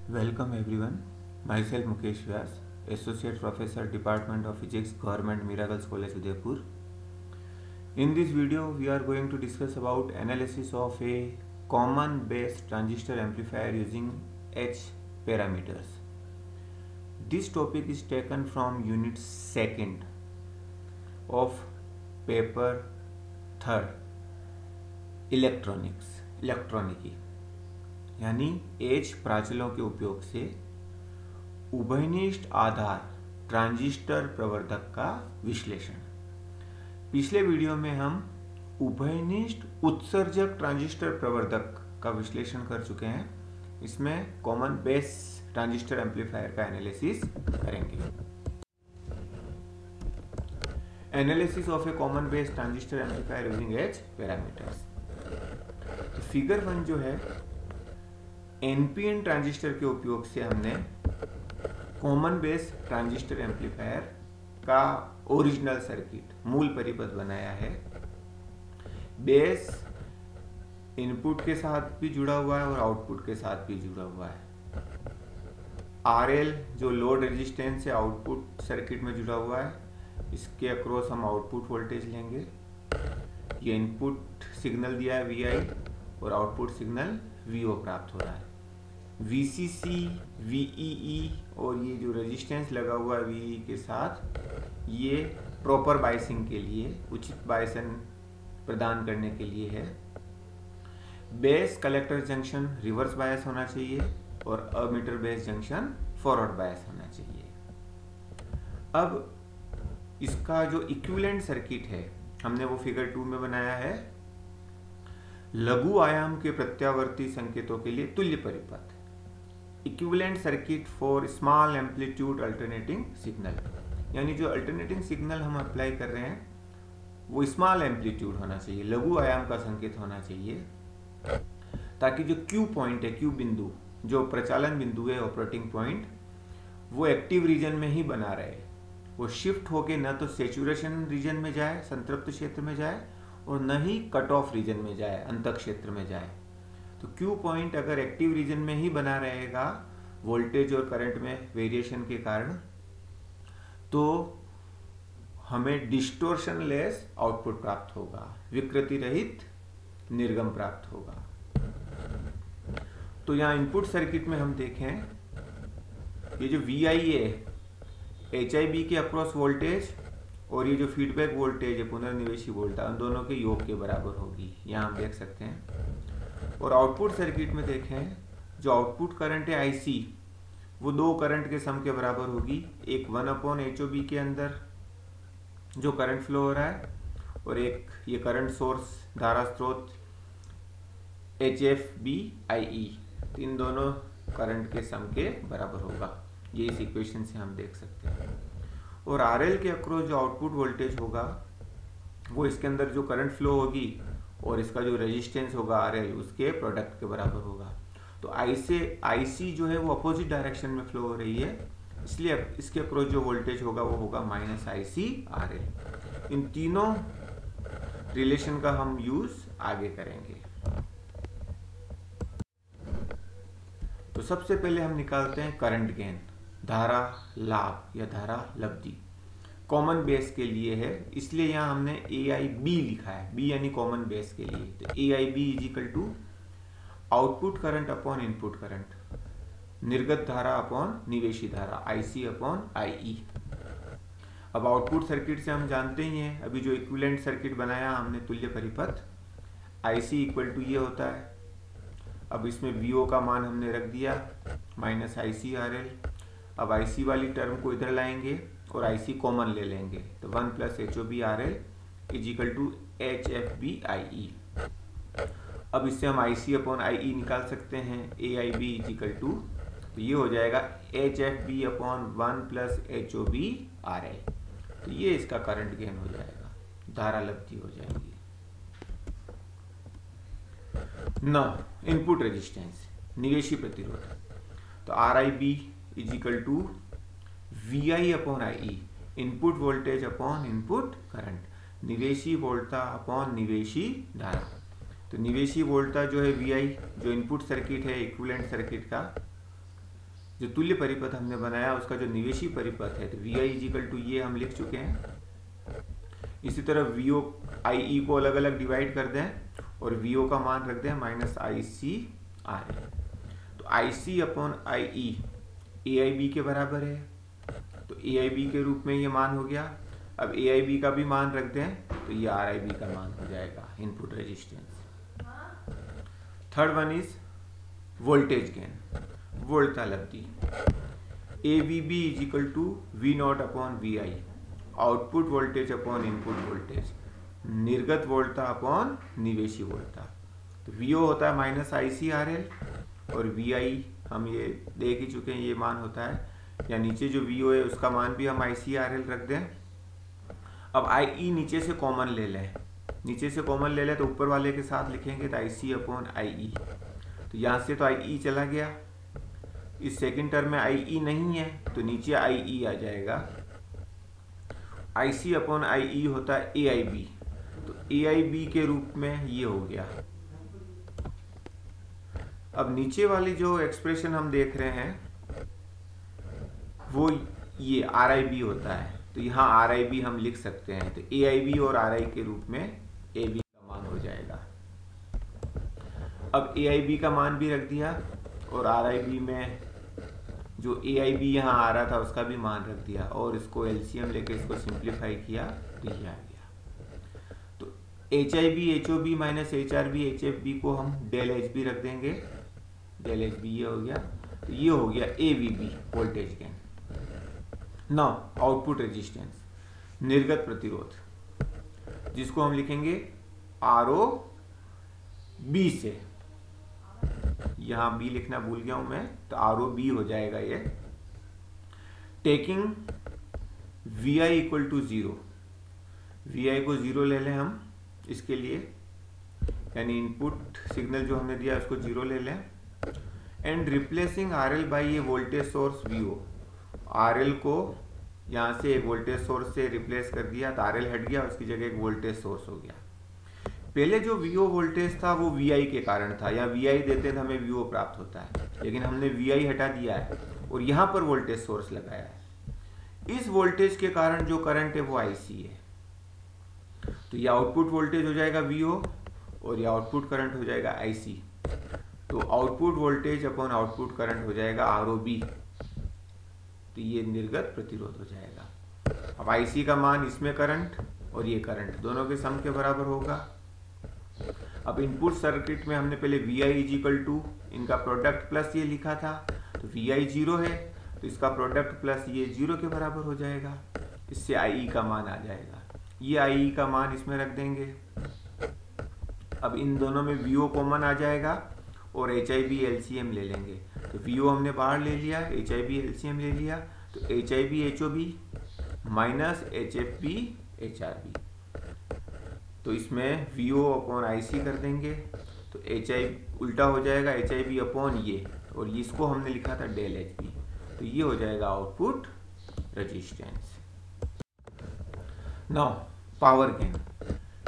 Welcome everyone. Myself Mukesh Vyas, Associate Professor, Department of Physics, Government Miracles College, Udaipur. In this video, we are going to discuss about analysis of a common base transistor amplifier using H parameters. This topic is taken from unit 2nd of paper 3rd, इलेक्ट्रॉनिकी, यानी H प्राचलों के उपयोग से उभयनिष्ठ आधार transistor प्रवर्धक का विश्लेषण। पिछले video में हम उभयनिष्ठ उत्सर्जक ट्रांजिस्टर प्रवर्धक का विश्लेषण कर चुके हैं। इसमें कॉमन बेस ट्रांजिस्टर एम्पलीफायर का एनालिसिस करेंगे। Analysis of A common base transistor amplifier using H parameters. Figure 1 जो है, एनपीएन ट्रांजिस्टर के उपयोग से हमने कॉमन बेस ट्रांजिस्टर एम्पलीफायर का ओरिजिनल सर्किट, मूल परिपथ बनाया है। बेस इनपुट के साथ भी जुड़ा हुआ है और आउटपुट के साथ भी जुड़ा हुआ है। आरएल जो लोड रेजिस्टेंस से आउटपुट सर्किट में जुड़ा हुआ है, इसके अक्रॉस हम आउटपुट वोल्टेज लेंगे। ये इनपुट सिग्नल दिया है वीआई और आउटपुट सिग्नल वीओ प्राप्त हो रहा है। वीसीसी, वीईई और ये जो रेजिस्टेंस लगा हुआ है वीई के साथ, ये प्रॉपर बायसिंग के लिए, उचित बायसन प्रदान करने के लिए है। Base collector junction reverse bias होना चाहिए और ammeter base junction forward bias होना चाहिए। अब इसका जो इक्विवेलेंट सर्किट है, हमने वो फिगर 2 में बनाया है। लघु आयाम के प्रत्यावर्ती संकेतों के लिए तुल्य परिपथ, equivalent circuit for small amplitude alternating signal, यानी जो अल्टरनेटिंग सिग्नल हम अप्लाई कर रहे हैं वो स्मॉल एम्पलीट्यूड होना चाहिए, लघु आयाम का संकेत होना चाहिए, ताकि जो क्यू पॉइंट है, क्यू बिंदु, जो प्रचालन बिंदु है, ऑपरेटिंग पॉइंट, वो एक्टिव रीजन में ही बना रहे। वो शिफ्ट होके न तो सैचुरेशन रीजन में जाए, संतृप्त क्षेत्र में जाए, और न ही कट ऑफ रीजन में जाए, अंत क्षेत्र में जाए। तो क्यू पॉइंट अगर एक्टिव रीजन में ही बना रहेगा वोल्टेज और करंट में वेरिएशन के कारण, तो हमें डिस्टोर्शन लेस आउटपुट प्राप्त होगा, विकृति रहित निर्गम प्राप्त होगा। तो यहाँ इनपुट सर्किट में हम देखें, ये जो वीआई है, एचआईबी के अक्रॉस वोल्टेज और ये जो फीडबैक वोल्टेज है, पुनर्निवेशी वोल्टेज, उन दोनों के योग के बराबर होगी, यहाँ हम देख सकते हैं। और आउटपुट सर्किट में देखें, जो आउटपुट करंट है आईसी, वो दो करंट के सम के बराबर होगी। एक 1/HOB के अंदर जो करंट फ्लो हो रहा है, और एक ये करंट सोर्स, धारा स्रोत HFBIE, इन दोनों करंट के सम के बराबर होगा। ये इस इक्वेशन से हम देख सकते हैं। और आरएल के अक्रॉस जो आउटपुट वोल्टेज होगा, वो इसके अंदर जो करंट फ्लो होगी और इसका जो रेजिस्टेंस होगा आरएल, उसके प्रोडक्ट के बराबर होगा। तो आईसी जो है वो अपोजिट डायरेक्शन में फ्लो हो रही है, इसलिए इसके अक्रॉस जो वोल्टेज होगा वो होगा -IC/RL। इन तीनों रिलेशन का हम यूज आगे करेंगे। तो सबसे पहले हम निकालते हैं करंट गेन, धारा लाभ या धारा लब्धि। कॉमन बेस के लिए है, इसलिए यहाँ हमने AIB लिखा है, B यानी कॉमन बेस के लिए। तो AIB = output current upon input current, निर्गत धारा अपॉन निवेशी धारा, IC/IE। अब आउटपुट सर्किट से हम जानते ही हैं, अभी जो इक्विवेलेंट सर्किट बनाया हमने तुल्य परिपथ, IC = ये होता है। अब इसमें VO का मान हमने रख दिया -IC/RL। अब IC वाली टर्म को इधर लाएंगे और IC कॉमन ले लेंगे, तो 1+HOB/RL = HFBIE। अब इससे हम IC/IE निकाल सकते हैं। AIB = तो ये हो जाएगा HFB/1+HOB/RL। तो ये इसका करंट गेन हो जाएगा, धारा लब्धि हो जाएगी। इनपुट रेजिस्टेंस, निवेशी प्रतिरोध, तो RIB = VI/IE, input voltage upon input current, निवेशी वोल्टता अपॉन निवेशी धारा। तो निवेशी वोल्टता जो है VI, जो इनपुट सर्किट है इक्विवेलेंट सर्किट का, जो तुल्य परिपथ हमने बनाया उसका जो निवेशी परिपथ है, तो वी आई इजिकल टू ये हम लिख चुके हैं। इसी तरह वी ओ आई ई को अलग अलग डिवाइड कर दें और वी ओ का मान रख दें माइनस आई सी आर एल। तो आई C upon I E A I B के बराबर है, तो ए आई बी के रूप में ये मान हो गया। अब ए आई बी का भी मान रख दें तो ये आर आई बी का मान हो जाएगा, input resistance. Third one is voltage gain, वोल्टता लब्धि। A V B is equal to V naught upon V I, output voltage upon input voltage, निर्गत वोल्टता अपॉन निवेशी वोल्टता। तो वी ओ होता है माइनस आई सी आर एल और वी आई हम ये देख ही चुके हैं, ये मान होता है, या नीचे जो वी ओ है उसका मान भी हम आई सी आर एल रख दें। अब आई ई नीचे से कॉमन ले लें, नीचे से कॉमन ले लें तो ऊपर वाले के साथ लिखेंगे तो आई सी अपॉन आई ई। तो यहाँ से तो आई ई चला गया, इस सेकंड टर्म में आई ई नहीं है तो नीचे आई ई आ जाएगा। आई सी अपॉन आई ई होता है ए आई बी, तो ए आई बी के रूप में ये हो गया। अब नीचे वाली जो एक्सप्रेशन हम देख रहे हैं वो ये आर आई बी होता है, तो यहाँ आर आई बी हम लिख सकते हैं, तो ए आई बी और आर आई के रूप में ए बी का मान हो जाएगा। अब ए आई बी का मान भी रख दिया और आर आई बी में जो ए आई बी यहाँ आ रहा था उसका भी मान रख दिया और इसको एलसीएम लेके इसको सिंप्लीफाई किया तो ये आ गया। तो H I B H O B minus H R B H F B को हम डेल एच बी रख देंगे, डेल एच बी ये हो गया। तो ये हो गया A V B voltage gain. Now output resistance, निर्गत प्रतिरोध, जिसको हम लिखेंगे आर ओ बी से, यहां बी लिखना भूल गया हूं मैं, तो आर ओ बी हो जाएगा ये। Taking V I equal to zero, V I को जीरो ले लें हम इसके लिए, यानी इनपुट सिग्नल जो हमने दिया उसको जीरो ले लें। And replacing R L by a voltage source V O, R L को यहाँ से एक वोल्टेज सोर्स से रिप्लेस कर दिया तो आर एल हट गया, उसकी जगह एक वोल्टेज सोर्स हो गया। पहले जो वी ओ वोल्टेज था वो वी आई के कारण था, या वी आई देते थे हमें वी ओ प्राप्त होता है, लेकिन हमने वी आई हटा दिया है और यहाँ पर वोल्टेज सोर्स लगाया है। इस वोल्टेज के कारण जो करंट है वो आई सी है, तो ये आउटपुट वोल्टेज हो जाएगा वी ओ और ये आउटपुट करंट हो जाएगा आई सी। तो output voltage upon output current हो जाएगा आर ओ बी, तो ये निर्गत प्रतिरोध हो जाएगा। अब आई सी का मान, इसमें करंट और ये करंट दोनों के सम के बराबर होगा। अब इनपुट सर्किट में हमने पहले V I is equal to इनका प्रोडक्ट प्लस ये लिखा था, तो वी आई जीरो है तो इसका प्रोडक्ट प्लस ये जीरो के बराबर हो जाएगा, इससे आई ई का मान आ जाएगा। ये आई ई का मान इसमें रख देंगे। अब इन दोनों में वी ओ कॉमन आ जाएगा और H I B L C M ले लेंगे, तो वी ओ हमने बाहर ले लिया, H I B L C M ले लिया, तो H I B H O B minus H F B H R B, तो इसमें वी ओ अपॉन आई सी कर देंगे, तो एच आई उल्टा हो जाएगा, एच आई बी अपॉन ये, और इसको हमने लिखा था डेल एच बी, तो ये हो जाएगा output resistance. Now power gain,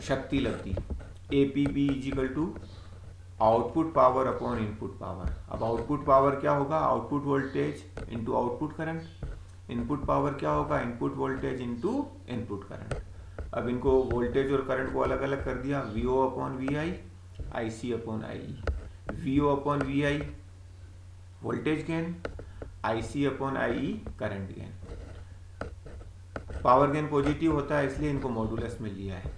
शक्ति लब्धि, A P B is equal to output power upon input power. अब आउटपुट पावर क्या होगा, output voltage into output current. Input power क्या होगा, input voltage into input current. अब इनको वोल्टेज और करंट को अलग अलग कर दिया, V O upon V I, I C upon I E. V O upon V I voltage gain, I C upon I E current gain. Power gain positive होता है इसलिए इनको मॉडुलस में लिया है।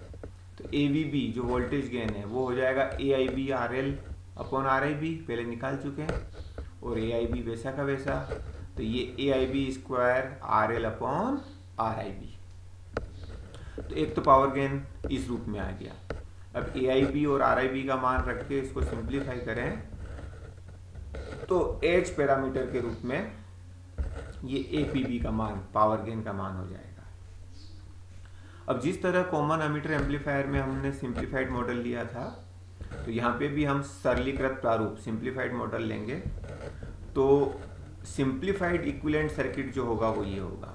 तो ए वी बी जो voltage gain है वो हो जाएगा A I B R L upon R I B, पहले निकाल चुके हैं, और ए आई बी वैसा का वैसा, तो ये A I B square R L upon R I B. तो एक तो पावर गेन इस रूप में आ गया। अब ए आई बी और आर आई बी का मान रख के इसको सिंप्लीफाई करें तो एच पैरामीटर के रूप में ये ए पी बी का मान, पावर गेन का मान हो जाएगा। अब जिस तरह कॉमन एमिटर एम्पलीफायर में हमने सिंप्लीफाइड मॉडल लिया था, तो यहाँ पे भी हम सरलीकृत प्रारूप सिंप्लीफाइड मॉडल लेंगे, तो सिंप्लीफाइड इक्विवेलेंट सर्किट जो होगा वो ये होगा।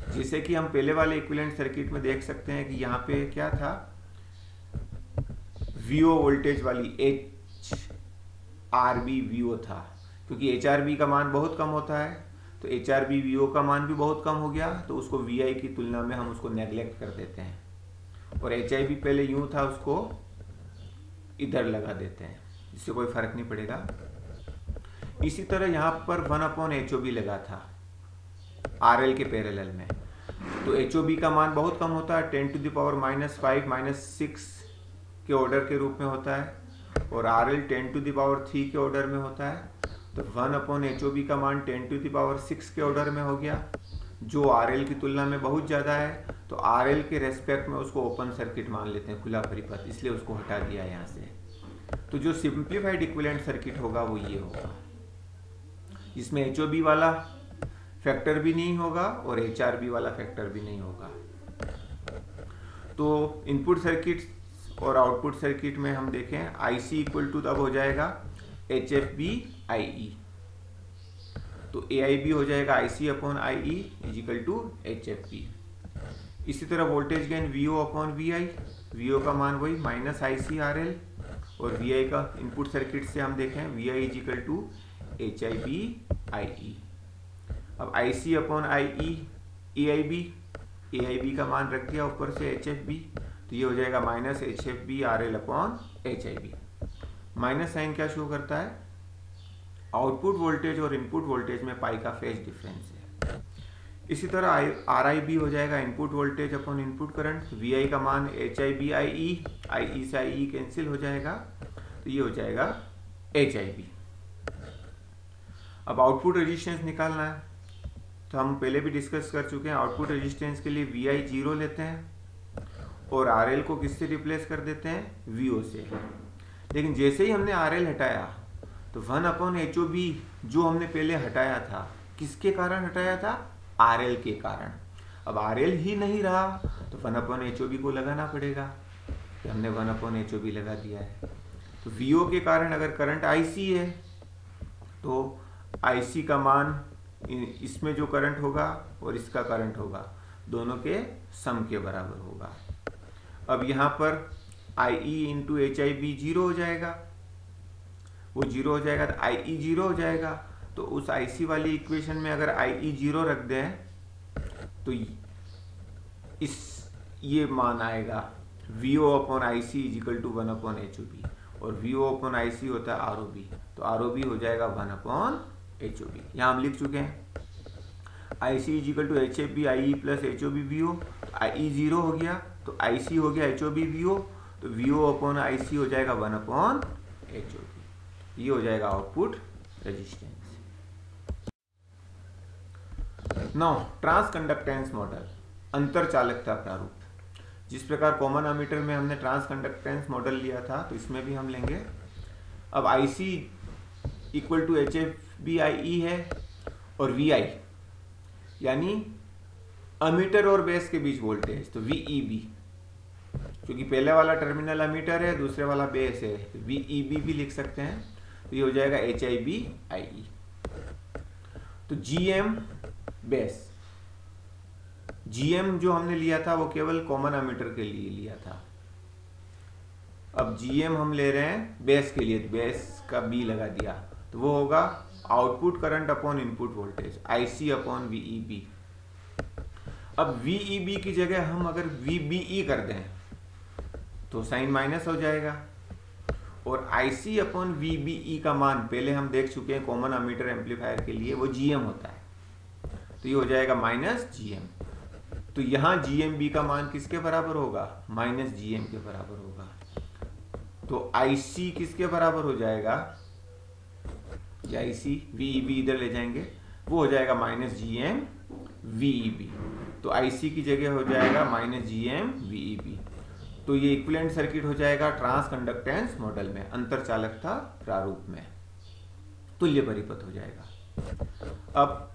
जैसे कि हम पहले वाले इक्विवेलेंट सर्किट में देख सकते हैं कि यहाँ पे क्या था, वीओ वोल्टेज वाली एच आर बी वीओ था, क्योंकि HRB का मान बहुत कम होता है, तो HRB VO का मान भी बहुत कम हो गया, तो उसको VI की तुलना में हम उसको नेग्लेक्ट कर देते हैं और HIB पहले यूं था उसको इधर लगा देते हैं, इससे कोई फर्क नहीं पड़ेगा। इसी तरह यहाँ पर 1/HOB लगा था RL के पैरेलल में, तो HOB का मान बहुत कम होता है, 10⁻⁻5 -6 के ऑर्डर के रूप में होता है, और RL 10⁻3 के ऑर्डर में होता है। तो 1/HOB का मान 10⁻6 के ऑर्डर में हो गया, जो RL की तुलना में बहुत ज़्यादा है, तो RL के रेस्पेक्ट में उसको ओपन सर्किट मान लेते हैं, खुला परिपथ, इसलिए उसको हटा दिया यहाँ से। तो जो सिंप्लीफाइड इक्विवेलेंट सर्किट होगा वो ये होगा, जिसमें HOB वाला फैक्टर भी नहीं होगा और HRB वाला फैक्टर भी नहीं होगा। तो इनपुट सर्किट और आउटपुट सर्किट में हम देखें IC इक्वल टू तब हो जाएगा HFB IE, तो AIB हो जाएगा IC/IE इजिकल टू HFB। इसी तरह वोल्टेज गेन VO/VI, VO का मान वही -ICRL, और VI का इनपुट सर्किट से हम देखें VI is equal to HIB IE। अब IC/IE AIB का मान रख दिया ऊपर से HFB, तो ये हो जाएगा -HFB/RL/HIB। माइनस साइन क्या शो करता है, आउटपुट वोल्टेज और इनपुट वोल्टेज में पाई का फेज डिफरेंस है। इसी तरह RIB हो जाएगा input voltage upon input current, VI का मान HIB IE, IE से IE कैंसिल हो जाएगा, तो ये हो जाएगा HIB। अब आउटपुट रेजिस्टेंस निकालना है, तो हम पहले भी डिस्कस कर चुके हैं। आउटपुट रेजिस्टेंस के लिए VI 0 लेते हैं और RL को किससे रिप्लेस कर देते हैं, VO से। लेकिन जैसे ही हमने RL हटाया तो 1/HOB जो हमने पहले हटाया था, किसके कारण हटाया था, RL के कारण। अब RL ही नहीं रहा तो 1/HOB को लगाना पड़ेगा, तो हमने 1/HOB लगा दिया है। तो VO के कारण अगर करंट IC है तो IC का मान इसमें जो करंट होगा और इसका करंट होगा, दोनों के सम के बराबर होगा। अब यहाँ पर IE इंटू HIB 0 हो जाएगा, वो 0 हो जाएगा, तो IE 0 हो जाएगा। तो उस IC वाली इक्वेशन में अगर IE 0 रख दें तो ये मान आएगा VO/IC इजिकल टू 1/HOB, और VO/IC होता है ROB, तो ROB हो जाएगा 1/HOB। यहाँ हम लिख चुके हैं IC is equal to HFB IE plus HOB VO, IE 0 हो गया तो IC हो गया HOB VO, तो VO/IC हो जाएगा 1/HOB। ये हो जाएगा output resistance. Now transconductance model, अंतर चालकता प्रारूप। जिस प्रकार कॉमन एमीटर में हमने ट्रांसकंडक्टेंस मॉडल लिया था, तो इसमें भी हम लेंगे। अब IC equal to HFB IE है और VI यानी अमीटर और बेस के बीच वोल्टेज, तो VEB, क्योंकि पहले वाला टर्मिनल अमीटर है, दूसरे वाला बेस है, तो VEB भी लिख सकते हैं, तो ये हो जाएगा HIB IE। तो GM बेस, GM जो हमने लिया था वो केवल कॉमन एमीटर के लिए लिया था। अब GM हम ले रहे हैं बेस के लिए, तो बेस का B लगा दिया, तो वो होगा output current upon input voltage IC/VEB। अब VEB की जगह हम अगर VBE कर दें तो साइन माइनस हो जाएगा, और IC/VBE का मान पहले हम देख चुके हैं कॉमन एमीटर एम्पलीफायर के लिए, वो GM होता है, तो ये हो जाएगा -GM। तो यहाँ GMB का मान किसके बराबर होगा, -GM के बराबर होगा। तो IC किसके बराबर हो जाएगा, या IC VEB इधर ले जाएंगे, वो हो जाएगा -GM VEB। तो IC की जगह हो जाएगा -GM VEB। तो ये इक्विवेलेंट सर्किट हो जाएगा ट्रांसकंडक्टेंस मॉडल में, अंतर चालकता प्रारूप में तुल्य परिपथ हो जाएगा। अब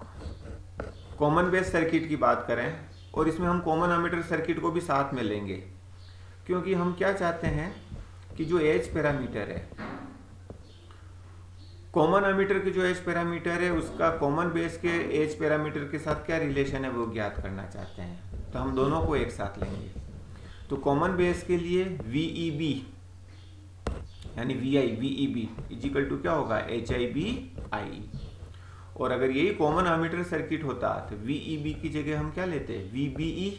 कॉमन बेस सर्किट की बात करें, और इसमें हम कॉमन एमीटर सर्किट को भी साथ में लेंगे, क्योंकि हम क्या चाहते हैं कि जो एच पैरामीटर है, कॉमन एमीटर के जो एच पैरामीटर है उसका कॉमन बेस के एच पैरामीटर के साथ क्या रिलेशन है वो ज्ञात करना चाहते हैं, तो हम दोनों को एक साथ लेंगे। तो कॉमन बेस के लिए VEB यानी VEB इजिकल टू क्या होगा HIB/IE। और अगर यही कॉमन एमीटर सर्किट होता तो VEB की जगह हम क्या लेते हैं VBE,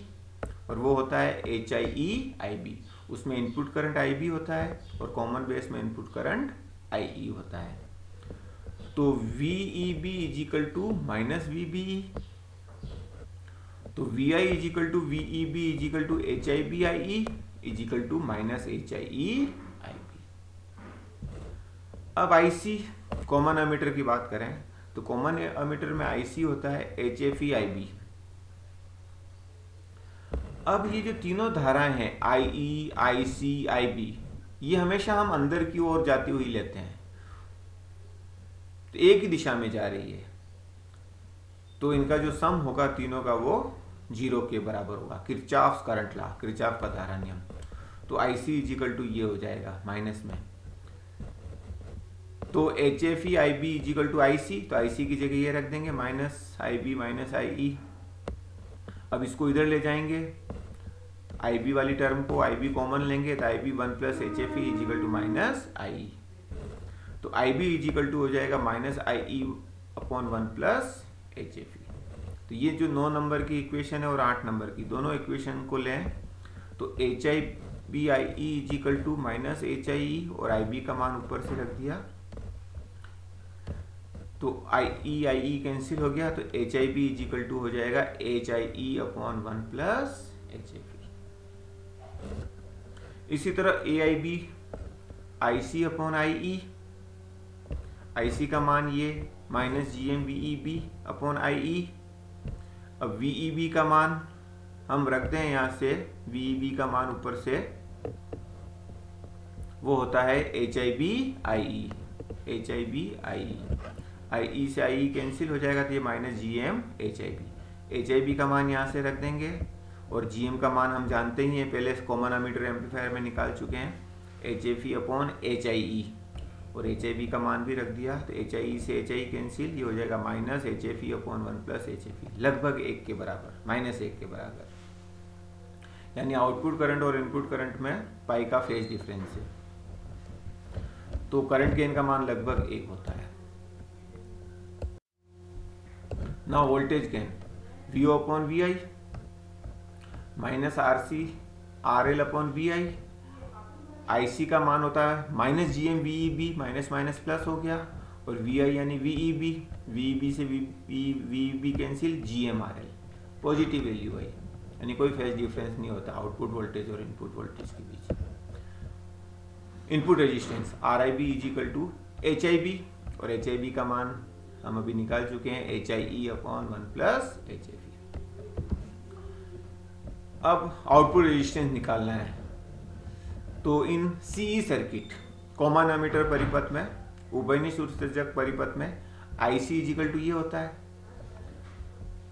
और वो होता है HIE/IB। उसमें इनपुट करंट IB होता है और कॉमन बेस में इनपुट करंट IE होता है। तो VEB is equal to minus VBE, तो VI is equal to VEB is equal to HIB/IE is equal to minus HIE/IB। अब IC कॉमन एमीटर की बात करें तो कॉमन एमीटर में IC होता है HFE/IB। अब ये जो तीनों धाराएं हैं IE, IC, IB, ये हमेशा हम अंदर की ओर जाती हुई लेते हैं, तो एक ही दिशा में जा रही है, तो इनका जो सम होगा तीनों का वो 0 के बराबर होगा। किरचॉफ करंट लॉ, किरचॉफ का धारा नियम। तो IC इजिकल टू ये हो जाएगा माइनस में, तो HFE/IB इजिकल टू IC, तो IC की जगह ये रख देंगे माइनस IB माइनस IE। अब इसको इधर ले जाएंगे, IB वाली टर्म को IB कॉमन लेंगे तो IB 1 plus HFE is equal to minus IE। तो IB इजिकल टू हो जाएगा माइनस IE/1 प्लस HFE। तो ये जो 9 नंबर की इक्वेशन है और 8 नंबर की दोनों इक्वेशन को लें तो HIB/IE is equal to minus HIE और IB का मान ऊपर से रख दिया, तो IE कैंसिल हो गया, तो HIB इजिकल टू हो जाएगा HIE/1 प्लस HFE। इसी तरह AIB IC/IE, IC का मान ये माइनस GMVEB/IE। अब VEB का मान हम रख दें यहाँ से, VEB का मान ऊपर से वो होता है HIB/IE, IE से IE कैंसिल हो जाएगा, तो ये माइनस GM/HIB का मान यहाँ से रख देंगे, और GM का मान हम जानते ही हैं, पहले कॉमन एमीटर एम्पलीफायर में निकाल चुके हैं, HFE/HIE, और HIB का मान भी रख दिया, तो HIE से HIE कैंसिल, ये हो जाएगा माइनस HFE/1 प्लस HFE, लगभग 1 के बराबर, माइनस 1 के बराबर। यानी आउटपुट करंट और इनपुट करंट में पाई का फेज डिफरेंस है, तो करंट गेन का मान लगभग 1 होता है। Now voltage gain VO/VI minus RC RL/VI। IC का मान होता है minus GMVEB, minus minus plus हो गया, और VI यानी VEB से VEB cancel, GMRL positive value है, यानी कोई फेज डिफरेंस नहीं होता आउटपुट वोल्टेज और इनपुट वोल्टेज के बीच। Input resistance RIB is equal to HIB, और HIB का मान हम अभी निकाल चुके हैं HIE/1 प्लस HFE। अब आउटपुट रेजिस्टेंस निकालना है, तो इन CE सर्किट कॉमन एमीटर परिपथ में, उभयनिष्ठ उत्सर्जक परिपथ में IC इजिकल टू ये होता है।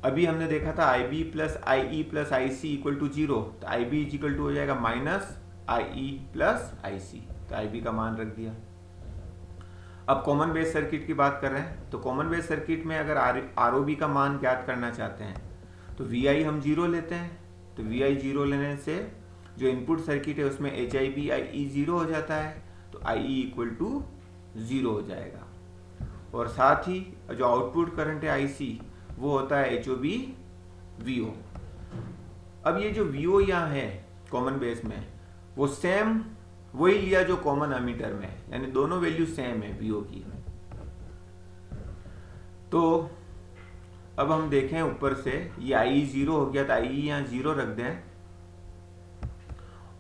अभी हमने देखा था IB plus IE plus IC equal to 0, तो IB इजिकल टू हो जाएगा माइनस IE प्लस IC, तो IB का मान रख दिया। अब कॉमन बेस सर्किट की बात कर रहे हैं, तो कॉमन बेस सर्किट में अगर ROB का मान ज्ञात करना चाहते हैं तो VI हम 0 लेते हैं, तो VI 0 लेने से जो इनपुट सर्किट है उसमें HIB/IE 0 हो जाता है, तो IE इक्वल टू 0 हो जाएगा, और साथ ही जो आउटपुट करंट है IC वो होता है HOB/VO। अब ये जो VO यहाँ है कॉमन बेस में, वो सेम वही लिया जो कॉमन एमीटर में, यानी दोनों वैल्यू सेम है VO की। तो अब हम देखें ऊपर से, ये IE 0 हो गया, तो IE यहाँ 0 रख दें,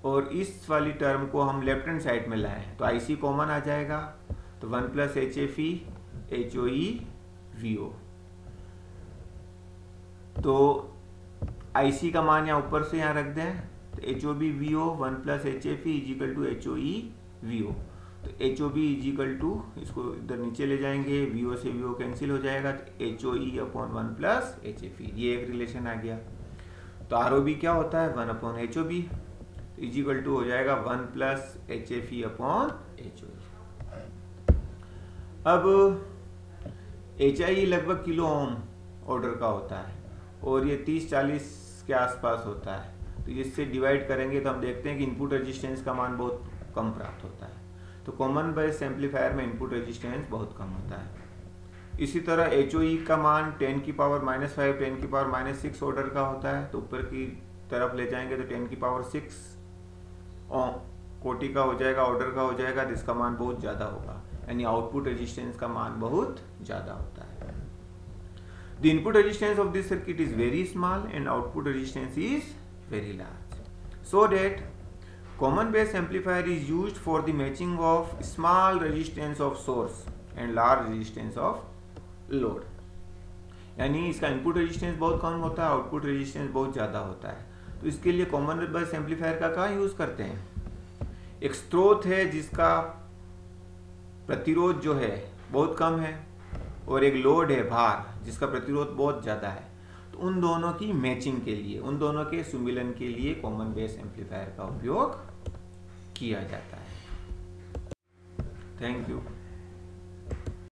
और इस वाली टर्म को हम लेफ्ट हैंड साइड में लाएं, तो IC कॉमन आ जाएगा, तो 1 प्लस HFE HOE/VO। तो IC का मान यहाँ ऊपर से यहाँ रख दें, तो HOB/VO 1 plus HFE is equal to HOE/VO। तो HOB इजिकल टू, इसको इधर नीचे ले जाएंगे, VO से VO कैंसिल हो जाएगा, तो HOE/1 प्लस HFE, ये एक रिलेशन आ गया। तो ROB क्या होता है 1/HOB, इजिकल टू हो जाएगा 1 प्लस HFE/HOE। अब HIE लगभग किलो ओम ऑर्डर का होता है, और ये 30-40 के आसपास होता है, तो इससे डिवाइड करेंगे तो हम देखते हैं कि इनपुट रेजिस्टेंस का मान बहुत कम प्राप्त होता है। तो कॉमन बेस एम्पलीफायर में इनपुट रेजिस्टेंस बहुत कम होता है। इसी तरह HOE का मान 10 की पावर -5 10 की पावर -6 ऑर्डर का होता है, तो ऊपर की तरफ ले जाएंगे तो 10 की पावर 6 कोटि का हो जाएगा, ऑर्डर का हो जाएगा, जिसका मान बहुत ज़्यादा होगा, यानी आउटपुट रेजिस्टेंस का मान बहुत ज़्यादा होता है। The input resistance of this circuit is very small and output resistance is very large. So that common base amplifier is used for the matching of small resistance of source and large resistance of load. यानी इसका input resistance बहुत कम होता है, output resistance बहुत ज़्यादा होता है। तो इसके लिए कॉमन बेस एम्पलीफायर का क्या यूज़ करते हैं? एक स्रोत है जिसका प्रतिरोध जो है बहुत कम है और एक लोड है भार जिसका प्रतिरोध बहुत ज़्यादा है, तो उन दोनों की मैचिंग के लिए, उन दोनों के सुमिलन के लिए कॉमन बेस एम्पलीफायर का उपयोग किया जाता है। Thank you.